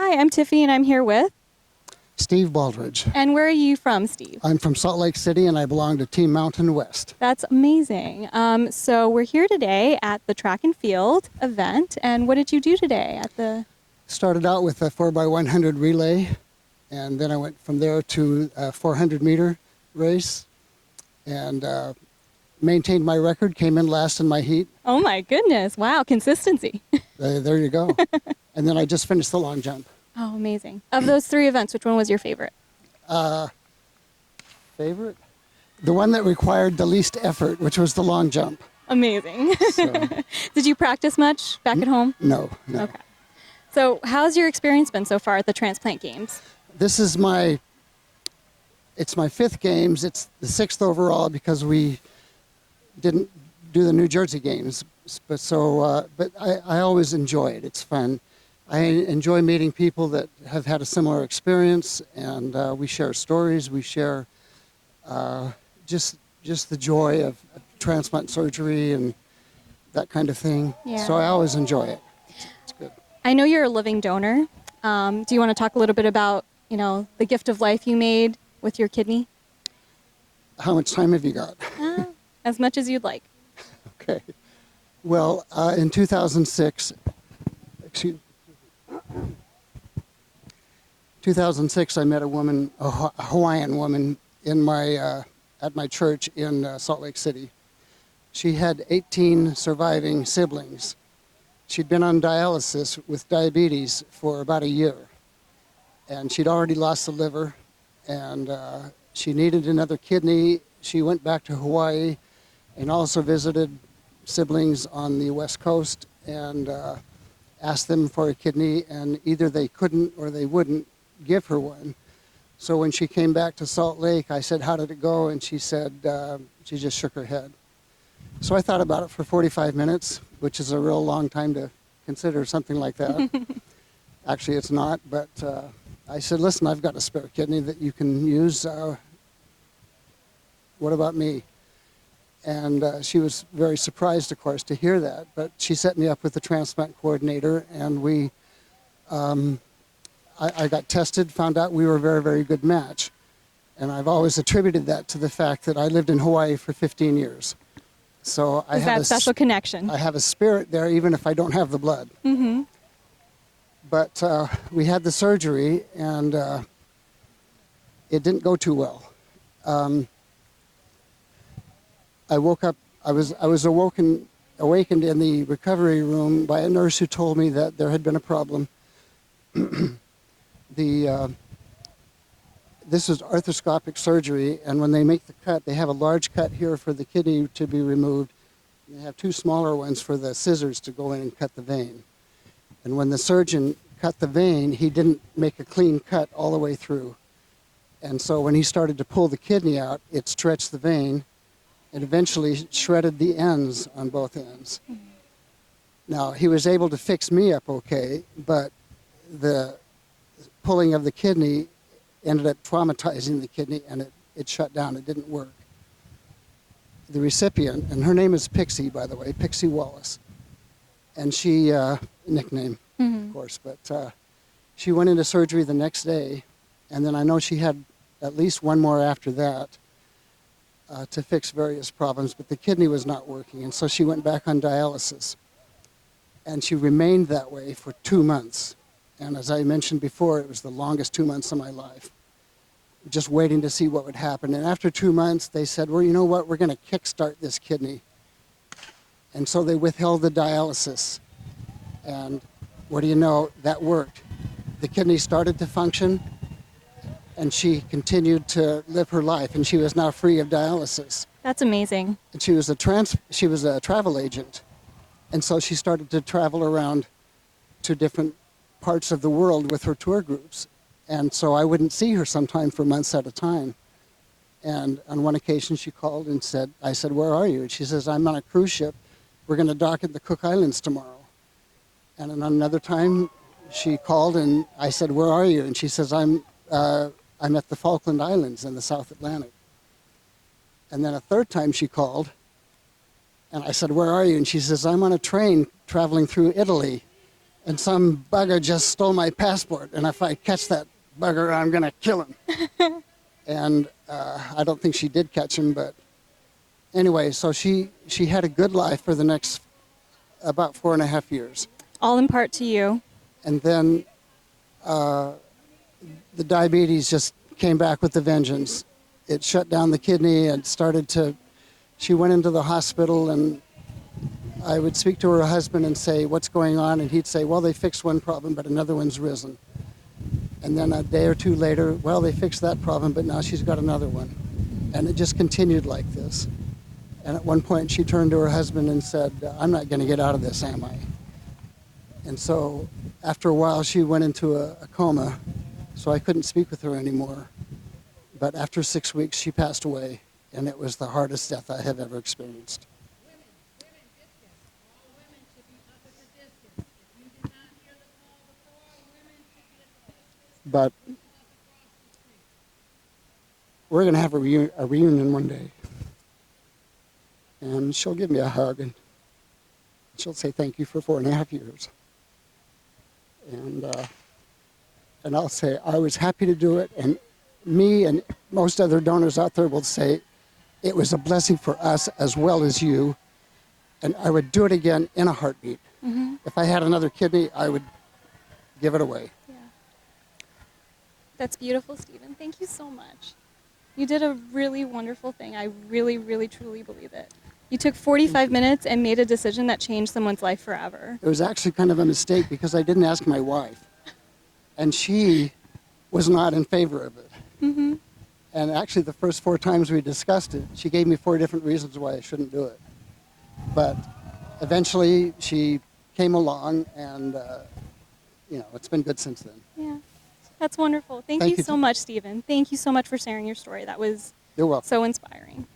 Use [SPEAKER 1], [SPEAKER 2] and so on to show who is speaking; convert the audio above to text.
[SPEAKER 1] Hi, I'm Tiffany, and I'm here with...
[SPEAKER 2] Steve Baldridge.
[SPEAKER 1] And where are you from, Steve?
[SPEAKER 2] I'm from Salt Lake City, and I belong to Team Mountain West.
[SPEAKER 1] That's amazing. So we're here today at the track and field event, and what did you do today at the...
[SPEAKER 2] Started out with a 4x100 relay, and then I went from there to a 400-meter race, and maintained my record, came in last in my heat.
[SPEAKER 1] Oh my goodness, wow, consistency.
[SPEAKER 2] There you go. And then I just finished the long jump.
[SPEAKER 1] Oh, amazing. Of those three events, which one was your favorite?
[SPEAKER 2] Favorite? The one that required the least effort, which was the long jump.
[SPEAKER 1] Amazing.
[SPEAKER 2] So,
[SPEAKER 1] Did you practice much back at home?
[SPEAKER 2] no.
[SPEAKER 1] Okay. So how's your experience been so far at the Transplant Games?
[SPEAKER 2] This is it's my 5th games. It's the 6th overall because we didn't do the New Jersey games. But I always enjoy it. It's fun. I enjoy meeting people that have had a similar experience, and we share stories. We share just the joy of transplant surgery and that kind of thing.
[SPEAKER 1] Yeah.
[SPEAKER 2] So I always enjoy it. It's good.
[SPEAKER 1] I know you're a living donor. Do you want to talk a little bit about, the gift of life you made with your kidney?
[SPEAKER 2] How much time have you got?
[SPEAKER 1] As much as you'd like.
[SPEAKER 2] Okay. Well, in 2006, 2006, I met a woman, a Hawaiian woman, at my church in Salt Lake City. She had 18 surviving siblings. She'd been on dialysis with diabetes for about a year, and she'd already lost the liver, and she needed another kidney. She went back to Hawaii and also visited siblings on the West Coast and asked them for a kidney, and either they couldn't or they wouldn't give her one. So when she came back to Salt Lake, I said, "How did it go?" And she said, she just shook her head. So I thought about it for 45 minutes, which is a real long time to consider something like that. Actually, it's not, but I said, "Listen, I've got a spare kidney that you can use. What about me?" And she was very surprised, of course, to hear that. But she set me up with the transplant coordinator, and I got tested, found out we were a very, very good match. And I've always attributed that to the fact that I lived in Hawaii for 15 years. So I have
[SPEAKER 1] that special connection.
[SPEAKER 2] I have a spirit there, even if I don't have the blood.
[SPEAKER 1] Mm-hmm.
[SPEAKER 2] But we had the surgery, and it didn't go too well. I woke up. I was awakened in the recovery room by a nurse who told me that there had been a problem. This is arthroscopic surgery, and when they make the cut, they have a large cut here for the kidney to be removed. They have 2 smaller ones for the scissors to go in and cut the vein. And when the surgeon cut the vein, he didn't make a clean cut all the way through. And so when he started to pull the kidney out, it stretched the vein and eventually shredded the ends on both ends. Mm-hmm. Now, he was able to fix me up okay, but the pulling of the kidney ended up traumatizing the kidney, and it shut down. It didn't work. The recipient, and her name is Pixie, by the way, Pixie Wallace, and she, nickname, of course, but she went into surgery the next day, and then I know she had at least one more after that to fix various problems, but the kidney was not working, and so she went back on dialysis. And she remained that way for 2 months. And as I mentioned before, it was the longest 2 months of my life, just waiting to see what would happen. And after 2 months, they said, "Well, you know what, we're going to kickstart this kidney." And so they withheld the dialysis. And what do you know, that worked. The kidney started to function, and she continued to live her life, and she was now free of dialysis.
[SPEAKER 1] That's amazing.
[SPEAKER 2] And she was a travel agent. And so she started to travel around to different parts of the world with her tour groups. And so I wouldn't see her sometime for months at a time. And on one occasion she called and I said, "Where are you?" And she says, "I'm on a cruise ship. We're going to dock at the Cook Islands tomorrow." And on another time she called and I said, "Where are you?" And she says, I'm at the Falkland Islands in the South Atlantic. And then a third time she called and I said, "Where are you?" And she says, "I'm on a train traveling through Italy." and some bugger just stole my passport, and if I catch that bugger, I'm going to kill him. And I don't think she did catch him, but anyway, so she had a good life for the next about 4.5 years.
[SPEAKER 1] All in part to you.
[SPEAKER 2] And then the diabetes just came back with a vengeance. It shut down the kidney and she went into the hospital, and I would speak to her husband and say, what's going on? And he'd say, well, they fixed one problem, but another one's risen. And then a day or two later, well, they fixed that problem, but now she's got another one. And it just continued like this. And at one point she turned to her husband and said, I'm not going to get out of this, am I? And so after a while she went into a coma, so I couldn't speak with her anymore. But after 6 weeks she passed away, and it was the hardest death I have ever experienced. But we're going to have a reunion one day. And she'll give me a hug, and she'll say thank you for 4.5 years. And I'll say I was happy to do it, and me and most other donors out there will say it was a blessing for us as well as you, and I would do it again in a heartbeat. Mm-hmm. If I had another kidney, I would give it away.
[SPEAKER 1] Yeah. That's beautiful, Stephen. Thank you so much. You did a really wonderful thing. I really, really, truly believe it. You took 45 minutes and made a decision that changed someone's life forever.
[SPEAKER 2] It was actually kind of a mistake because I didn't ask my wife, and she was not in favor of it. Mm-hmm. And actually the first 4 times we discussed it, she gave me 4 different reasons why I shouldn't do it. But eventually she came along, and it's been good since then.
[SPEAKER 1] Yeah, that's wonderful. Thank you so much, Stephen. Thank you so much for sharing your story. That was
[SPEAKER 2] You're welcome.
[SPEAKER 1] so inspiring.